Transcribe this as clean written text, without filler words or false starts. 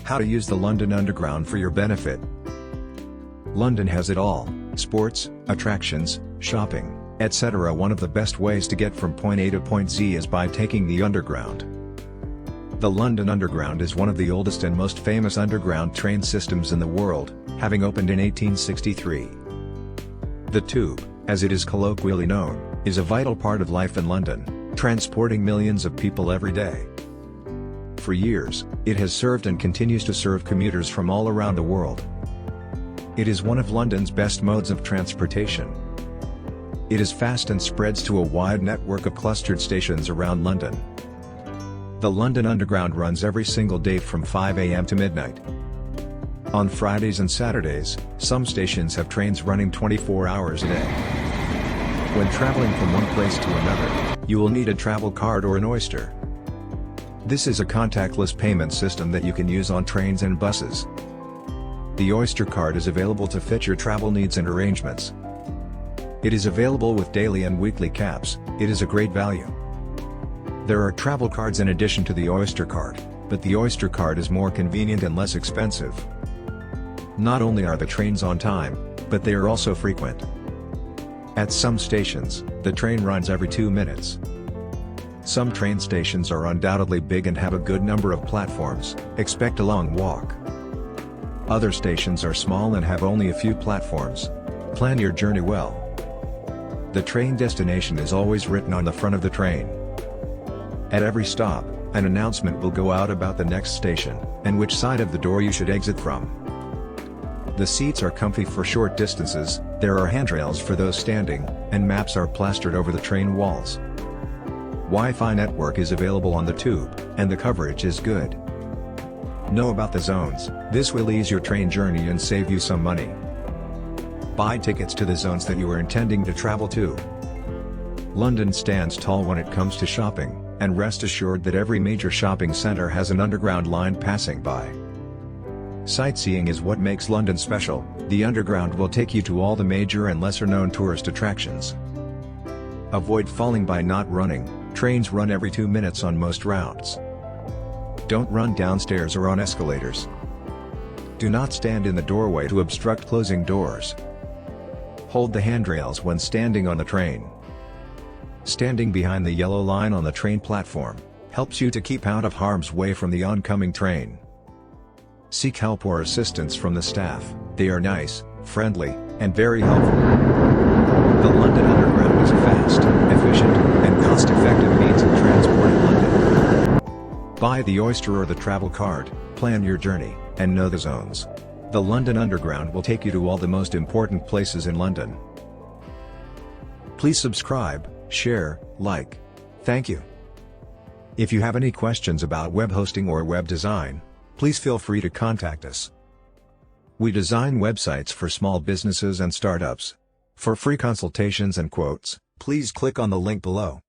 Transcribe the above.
How to use the London Underground for your benefit. London has it all: sports, attractions, shopping, etc. One of the best ways to get from point A to point Z is by taking the Underground. The London Underground is one of the oldest and most famous underground train systems in the world, having opened in 1863. The Tube, as it is colloquially known, is a vital part of life in London, transporting millions of people every day. For years, it has served and continues to serve commuters from all around the world. It is one of London's best modes of transportation. It is fast and spreads to a wide network of clustered stations around London. The London Underground runs every single day from 5 a.m. to midnight. On Fridays and Saturdays, some stations have trains running 24 hours a day. When traveling from one place to another, you will need a travel card or an Oyster. This is a contactless payment system that you can use on trains and buses. The Oyster card is available to fit your travel needs and arrangements. It is available with daily and weekly caps. It is a great value. There are travel cards in addition to the Oyster card, but the Oyster card is more convenient and less expensive. Not only are the trains on time, but they are also frequent. At some stations, the train runs every 2 minutes. Some train stations are undoubtedly big and have a good number of platforms. Expect a long walk. Other stations are small and have only a few platforms. Plan your journey well. The train destination is always written on the front of the train. At every stop, an announcement will go out about the next station, and which side of the door you should exit from. The seats are comfy for short distances, there are handrails for those standing, and maps are plastered over the train walls. Wi-Fi network is available on the Tube, and the coverage is good. Know about the zones. This will ease your train journey and save you some money. Buy tickets to the zones that you are intending to travel to. London stands tall when it comes to shopping, and rest assured that every major shopping centre has an underground line passing by. Sightseeing is what makes London special. The Underground will take you to all the major and lesser-known tourist attractions. Avoid falling by not running. Trains run every 2 minutes on most routes. Don't run downstairs or on escalators. Do not stand in the doorway to obstruct closing doors. Hold the handrails when standing on the train. Standing behind the yellow line on the train platform helps you to keep out of harm's way from the oncoming train. Seek help or assistance from the staff. They are nice, friendly, and very helpful. The London Underground is a fast, efficient, and cost-effective means of transporting London. Buy the Oyster or the travel card, plan your journey, and know the zones. The London Underground will take you to all the most important places in London. Please subscribe, share, like. Thank you. If you have any questions about web hosting or web design, please feel free to contact us. We design websites for small businesses and startups. For free consultations and quotes, please click on the link below.